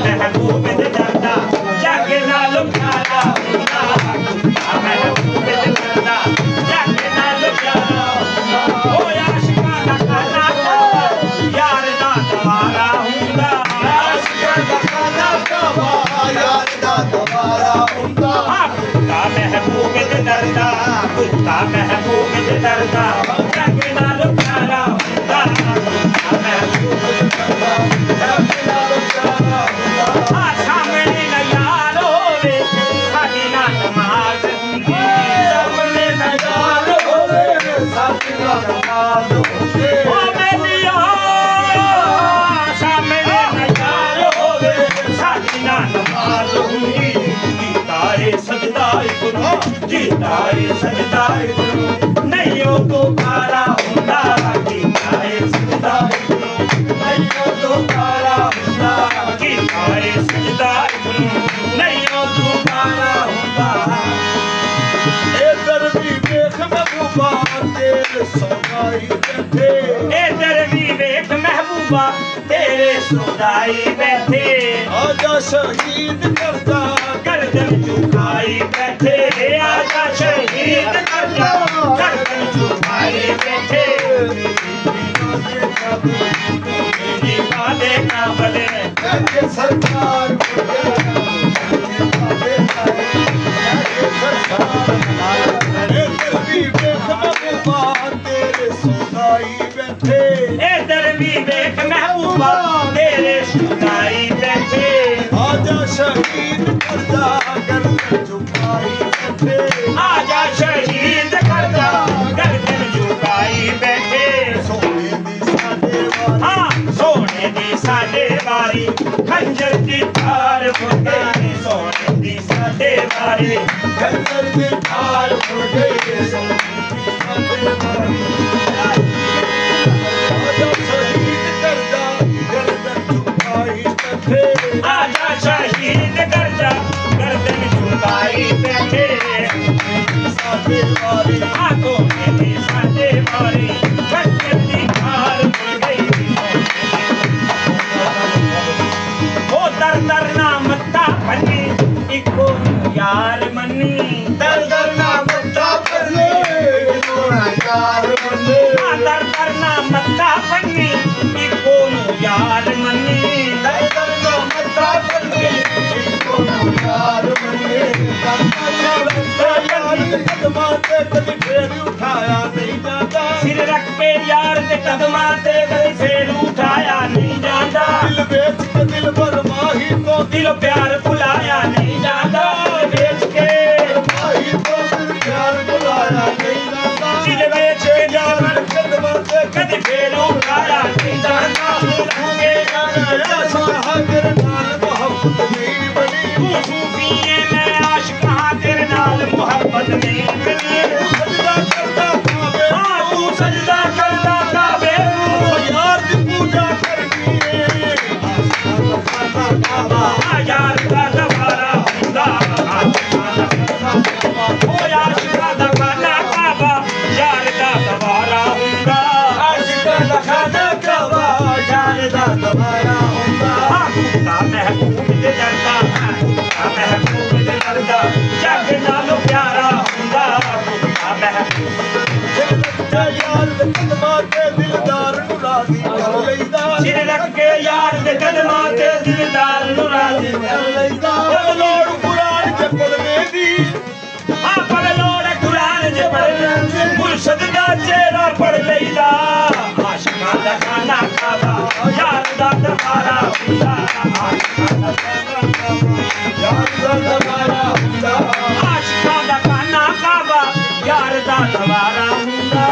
महबूब दे दरदा जग नाल प्यारा हुंदा कुत्ता महबूब दे दरदा जग नाल प्यारा हुंदा ओ आशिकां दा खाना काबा यार दा दवारा हुंदा आशिकां दा खाना काबा यार दा दवारा हुंदा कुत्ता महबूब दे दरदा कुत्ता महबूब दे दरदा जग नाल प्यारा हुंदा कुत्ता महबूब दे दरदा जग नाल प्यारा हुंदा सामने न यार होवे साडी ना नमाज हुंदी सामने न यार होवे साडी ना नमाज हुंदी ओ मेलिया सामने न यार होवे साडी ना नमाज हुंदी जीता है सजदा गुरु जीता है सजदा गुरु नहीं हो तो कारा हुंदा जीता है सजदा गुरु नहीं हो तो कारा हुंदा जीता है सजदा गुरु नहीं हो तो कारा हुंदा इधर भी देख महबूबा तेरे सौदाई बैठे इधर भी देख महबूबा तेरे सौदाई बैठे आजा शहीद करदा गर्दन झुकाई बैठे आजा शहीद करदा गर्दन झुकाई बैठे मेरी वादे ना बले सरकार तेरे सौदाई बैठे इधर भी देख महबूबा तेरे सौदाई बैठे आजा शहीद करदा गर्दन झुकाई बैठे आजा शहीद करदा गर्दन झुकाई बैठे सोने दी साडे वाली हाँ सोने दी साडे वारी खंजर दी धार फुटे सोने दी साडे वारी खंजर दी धार फुटे सोने दी साडे वाली आजा शहीद करदा गर्दन झुकाई बैठे आजा शहीद करदा गर्दन झुकाई बैठे साडे वाली हाँ सोने दी साडे वारी खंजर दी धार फुटे ओ दर दर ना मत्ता भन्नी इको यार मन्नी दर दर ना मत्था पल्ले नोरा यार बन्ने दर दर ना मत्ता भन्नी इको यार मन्नी दर दर ना मत्था पल्ले नोरा यार बन्ने कदमां ते कदी फेर उठाया नहीं जाता सिर रख के यार ते कदमां ते कदी फेर उठाया नहीं जाता दिल बेच के दिल भर माही तो दिल प्यार भुलाया नहीं जाता बेच के माही तो दिल प्यार बुलाया नहीं जाता दिल बेच के यार कदमां ते कदी फेर उठाया नहीं जाता के तेरे नाल मोहब्बत नहीं बनी सूफिए में आशिक हाँ तेरे नाल मोहब्बत नहीं बनी सजदा करदा काबे हाँ तू सजदा करदा काबे यार दी पूजा करनी है यार का दवारा हुंदा ओ आशिका दा खाना काबा यार दा दवारा हुंदा आशिका दा खाना काबा यार दा दवारा हुंदा कुत्ता महबूब दे दरदा कुत्ता महबूब दे दरदा जग नालों प्यारा हुंदा कुत्ता महबूब यार दे कदमां ते दिलदार नु राज़ी कर लईदा सिर रख के यार दे कदमां ते दिलदार नु राज़ी कर लईदा लोड़ कुरान ते पढ़ने दी हाँ पढ़ लोड़ कुरान जे पढ़ मुर्शद दा चेहरा पढ़ लईदा आशिकां दा खाना काबा यार दा दवारा हुंदा आशिकां दा खाना काबा यार दा दवारा हुंदा आशिकां दा खाना काबा यार दा दवारा हुंदा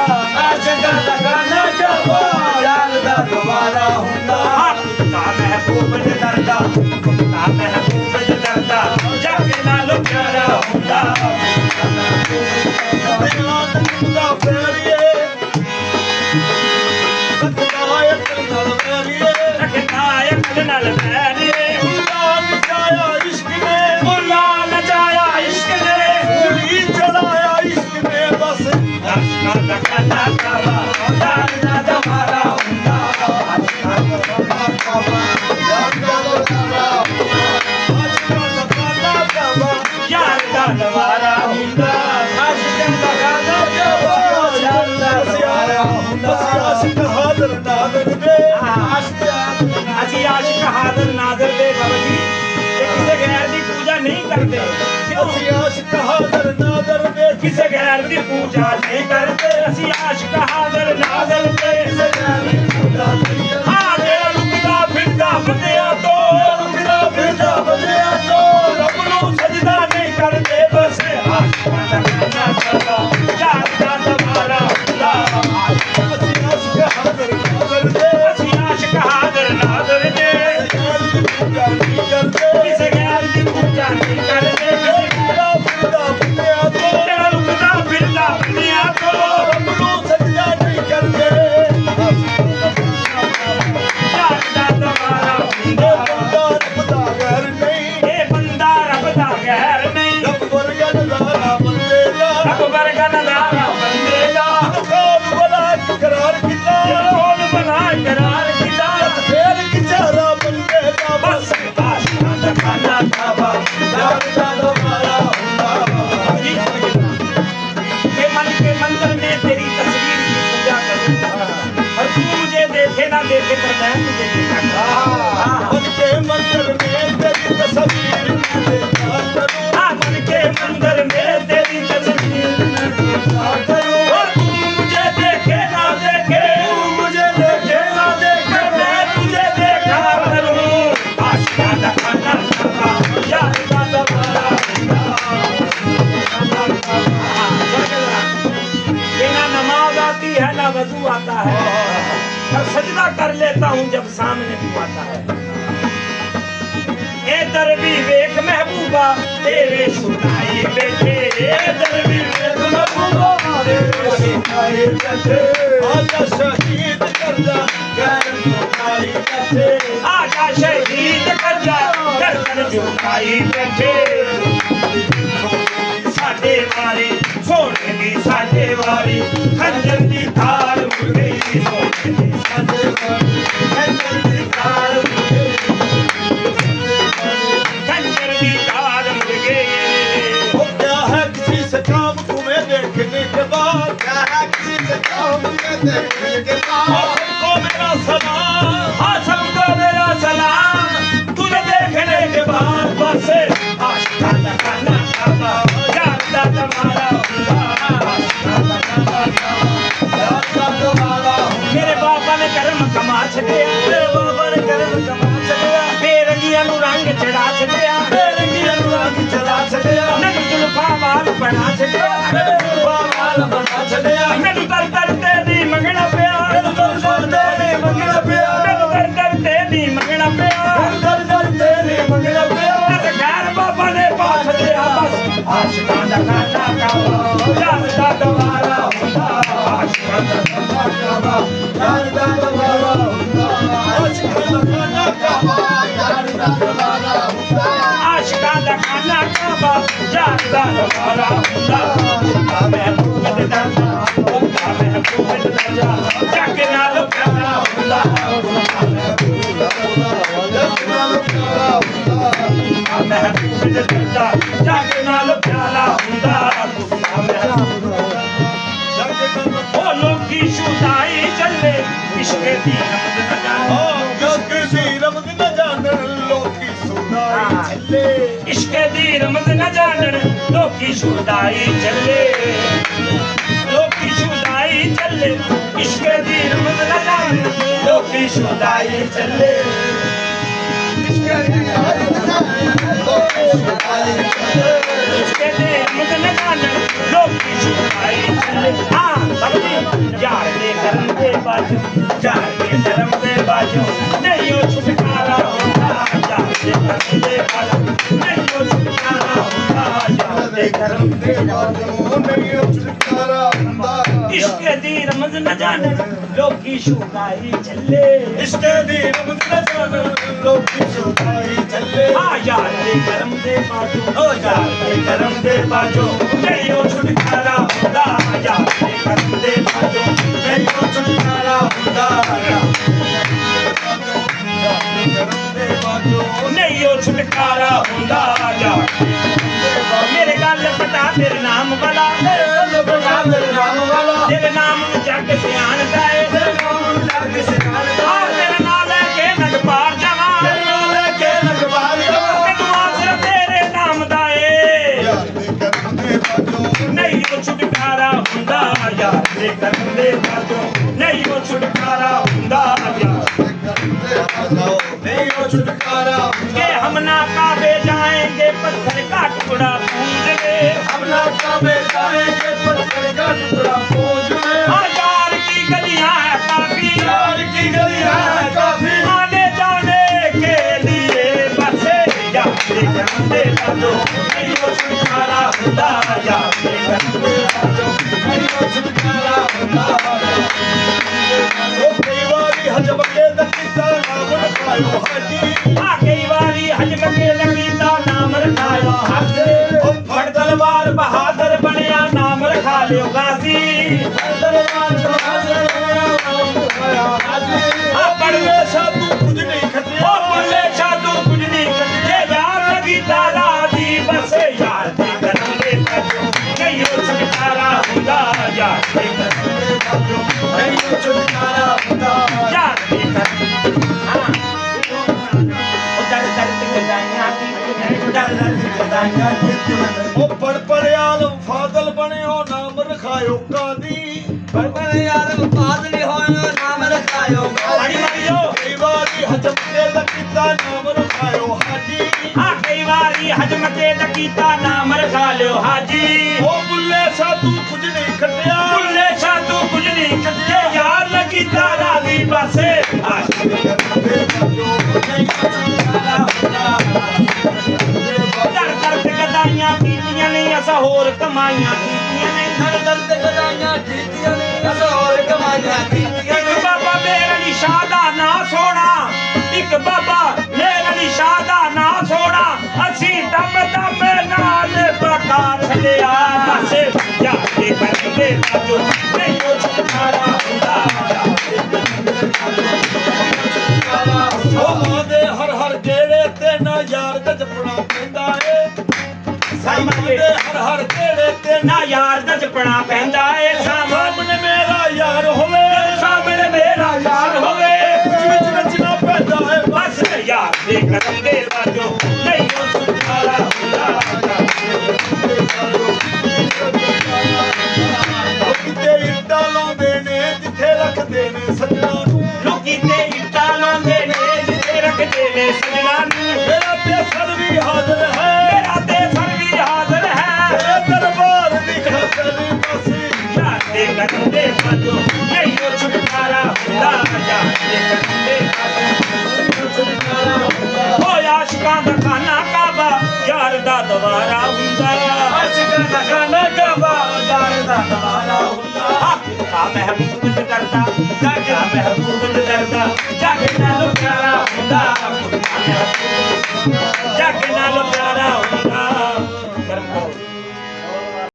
आशिका दा खाना काबा यार दा दवारा हुंदा कुत्ता महबूब दे दरदा कुत्ता महबूब दे दरदा जग नालों प्यारा हुंदा दा प्यारिए कदनायक नल प्यारिए रखनायक नल बैरिए गुलाम जाया इश्क ने मुल्ला नचाया इश्क ने पूरी चलाया इश्क ने बस आशिकां दा खाना काबा यार दा दवारा हुंदा आशिकां दा खाना काबा यार दा दवारा ਅਸੀਂ ਆਸ਼ਿਕ ਹਾਜ਼ਰ ਨਾਜ਼ਰ ਦੇ ਅਸੀਂ ਆਸ਼ਿਕ ਹਾਜ਼ਰ ਨਾਜ਼ਰ ਦੇ ਬਾਬਾ ਜੀ ਤੇ ਕਿਸੇ ਗੈਰ ਦੀ ਪੂਜਾ ਨਹੀਂ ਕਰਦੇ ਕਿਉਂ ਅਸੀਂ ਆਸ਼ਿਕ ਹਾਜ਼ਰ ਨਾਜ਼ਰ ਦੇ ਕਿਸੇ ਗੈਰ ਦੀ ਪੂਜਾ ਨਹੀਂ ਕਰਦੇ ਅਸੀਂ ਆਸ਼ਿਕ ਹਾਜ਼ਰ ਨਾਜ਼ਰ ਦੇ ਕਿਸੇ ਗੈਰ ਦੀ ਪੂਜਾ ਨਹੀਂ ਕਰਦੇ ਹਾਂ ਜਿਹੜਾ ਲੁਕਦਾ ਫਿਰਦਾ ਬੰਦਿਆਂ ਤੋਂ ਰੁਕਦਾ ਫਿਰਦਾ ਬੰਦਿਆਂ ਤੋਂ ਰੱਬ ਨੂੰ ਸਜਦਾ ਨਹੀਂ ਕਰਦੇ ਬਸ ਆਸ਼ਿਕਾਂ ਦਾ ਖਾਨਾ ਚੱਲਦਾ ਜਾਗਦਾ ਦਵਾਰਾ ਹੁੰਦਾ ਅਸੀਂ ਆਸ਼ਿਕ ਹਾਜ਼ਰ ਨਾਜ਼ਰ ਦੇ ਅਸੀਂ ਆਸ਼ਿਕ ਹਾਜ਼ਰ ਨਾਜ਼ਰ ਦੇ ਪੂਜਾ ਨਹੀਂ ਕਰਦੇ ਕਿਸੇ ਗੈਰ ਦੀ ਪੂਜਾ ਨਹੀਂ ਕਰਦੇ ਰੁਕਦਾ ਫਿਰਦਾ ਬੰਦਿਆਂ ਤੋਂ ਜਿਹੜਾ ਲੁਕਦਾ ਫਿਰਦਾ ਬੰਦਿਆਂ ਤੋਂ ਰੱਬ ਨੂੰ ਸਜਦਾ ਨਹੀਂ ਕਰਦੇ ਜਾਗਦਾ ਦਵਾਰਾ ਹੁੰਦਾ ਬੰਦਾ ਰੱਬ ਦਾ ਗੈਰ ਨਹੀਂ ਇਹ ਬੰਦਾ ਰੱਬ ਦਾ ਗੈਰ ਨਹੀਂ ਰੱਬ ਵਰਗਾ ਨਜ਼ਾਰਾ ਬੰਦੇ ਦਾ ਰੱਬ ਵਰਗਾ ਨਜ਼ਾਰਾ ਬੰਦੇ ਦਾ ਕੌਮ ਬੜਾ ਇਕਰਾਰ ਕੀਤਾ ਕੋਲ ਬਣਾ ਇਕਰਾਰ ਕੀਤਾ ਫੇਰ ਕਿਚਾਰਾ ਬੰਦੇ ਦਾ ਬਸ ਆਸ਼ਿਕਾਂ ਦਾ ਖਾਨਾ ਖਾਵਾ ਜਾਗਦਾ ਦਵਾਰਾ ਹੁੰਦਾ ये मन के मंदिर में तेरी तस्वीर की पूजा करूं और तू मुझे देखे ना देखे पर मैं तुझे देखा करूं मन के मंदिर में तेरी तस्वीर मैं देखा करूं मन के मंदिर में तेरी तस्वीर मैं देखा करूं और तू मुझे देखे ना देखे मुझे देखे ना देखे मैं तुझे देखा करूं आशिका दा खाना खावा जागदा दवारा बिना नमाज आती है ना वजू आता है और सजदा कर लेता हूँ जब सामने तू आता है ए दरबी वेख महबूबा तेरे सुनाई बैठे ए दरबी वेख महबूबा तेरे सुनाई बैठे आजा शहीद कर जा गैर झुकाई बैठे आजा शहीद कर जा गर्दन झुकाई बैठे साडे वारी सोने दी साडे वारी खंजर दी धार मुड़ गई सोने दी साडे वारी खंजर दी धार मुड़ गई खंजर दी धार मुड़ गई वो क्या है किसी से काम तुम्हें देखने के बाद क्या है किसी से काम तुम्हें देखने के बाद सबको मेरा सलाम हाँ सबको मेरा सलाम तुझे देखने के बाद बस आशिका दा खाना खावा जागदा तुम्हारा मेरे बाबा ने कर्म कमा छड़िया मेरे बाबा ने कर्म कमा छड़िया बेरंगिया नु रंग चढ़ा छड़िया बेरंगिया नु रंग चढ़ा छड़िया नग जुल्फा वाल बना छड़िया जुल्फा वाल बना छड़िया मैनू दर दर तेरी मंगना पिया मैनू दर दर तेरी मंगना पिया मैनू दर दर तेरी मंगना पिया मैनू दर दर तेरी मंगना पिया ते गैर बाबा ने पा छड़िया बस आशिकां दा खाना खावा जागदा दवारा हुंदा आशिकां दा खाना खावा जागदा दवारा हुंदा आशिकां दा खाना खावा जागदा दवारा हुंदा आशिकां दा खाना खावा जागदा दवारा हुंदा महबूब दे दरदा हुंदा महबूब दे दरदा जग नाल प्यारा हुंदा महबूब दे दरदा जग नाल प्यारा हुंदा ओ लोकी शुदाई चले इश्क दी रमज न जाने रमज न जानन लोकी सुनाई चले इश्क दी रमज न जानन लोकी शुदाई चले लोकी शुदाई चले इश्क दी रमज न जानन लोकी शुदाई चले इश्क दी रमज न जानन लोकी शुदाई चले हाँ बाबा यार दे करम दे बाजू यार दे करम दे बाजू नहीं हो छुटकारा होता यार दे करम दे बाजू नहीं हो छुटकारा होता यार दे करम दे बाजू नहीं छुटकारा हुंदा इश्क दी रमज न जानन लोकी शुदाई चले इश्क दी रमज न जानन लोकी सुनाई चले हाँ यार दे करम दे बाजू ओ यार दे करम दे बाजू नहीं हो छुटकारा होता यार दे करम दे बाजू नहीं हो छुटकारा होता नहीं हो छुटकारा होता यार मेरे गल पता तेरे नाम वाला तेरे नाम वाला तेरे नाम जग सियाणदा है गली गलियां काफी आने जाने के लिए बसे यार के करते बाजो नहीं हो छुटकारा खुदा यार के करते बाजो नहीं हो छुटकारा खुदा ओ कई बारी हजम के दकीता नाम रखायो हाजी कई बारी हजम के दकीता नाम रखायो हाजी फड़ तलवार बहादुर बनया नाम रखा लियो गाजी तलवार बहादुर बनया नाम रखायो हाजी बड़वे साधु कुछ नहीं खटिया बड़वे साधु कुछ नहीं खटिया यार लगी तारा दी बसे यार के करते बाजो नहीं हो छुटकारा खुदा यार के करते बाजो नहीं हो छुटकारा खुदा यार के करते हाँ ओ पड़ आलम फादल बनियो नाम रखायो कादी आलम फादल होयो नाम रखायो बड़ी मारियो कई बारी हजम के दकीता नाम रखायो हाजी कई बारी हजम के दकीता नाम रखा लियो हाजी ओ बुल्ले साधु कुछ नहीं खटिया बुल्ले साधु कुछ नहीं खटे यार लगी तारा दी बसे दर दर ते गदाइयां कीतियां नहीं असा होर कमाइयां कीतियां नहीं दर ते गदाइयां कीतियां ने अस होर कमाइयां कीतियां एक बाबा मेरा निशाह दा ना सोना एक बाबा मेरा निशाह दा ना सोना असी दम दम नाल पका छलिया बसे यार के करते बाजो नहीं हो छुटकारा खुदा ओ मां दे हर गेड़े ते ना यार दा जपना पैंदा ए सामने हर गेड़े ते ना यार दा जपना पैंदा ए सामने मेरा यार होवे सामने मेरा यार होवे विच नचना पैंदा ए बस यार के करते बाजो नहीं हो छुटकारा खुदा किते इट्टा लाਉਂਦੇ ਨੇ ਜਿੱਥੇ ਰੱਖਦੇ ਨੇ ਸੱਜਣਾ ਨੂੰ ਲੋਕੀ ਤੇ ਇੱਟਾਂ ਲਾਉਂਦੇ ਨੇ ਜਿੱਥੇ ਰੱਖਦੇ ਨੇ ਸਜਣਾ ਨੂੰ ਮੇਰਾ ਤੇ ਸਰ ਵੀ ਹਾਜ਼ਰ ਹੈ ਮੇਰਾ ਤੇ ਸਰ ਵੀ ਹਾਜ਼ਰ ਹੈ ਤੇਰੇ ਦਰਬਾਰ ਦੀ ਖਾਤਰ ਬਸੀ ਯਾਰ ਦੇ ਕਰਦੇ ਬਾਜੋ ਨਹੀਂ ਹੋ ਛੁਟਕਾਰਾ ਹੁੰਦਾ ਯਾਰ ਦੇ ਕਰਦੇ ਬਾਜੋ ਓ ਆਸ਼ਿਕਾਂ ਦਾ ਖਾਨਾ ਕਾਬਾ ਯਾਰ ਦਾ ਦਵਾਰਾ ਹੁੰਦਾ ਆਸ਼ਿਕਾਂ ਦਾ ਖਾਨਾ ਕਾਬਾ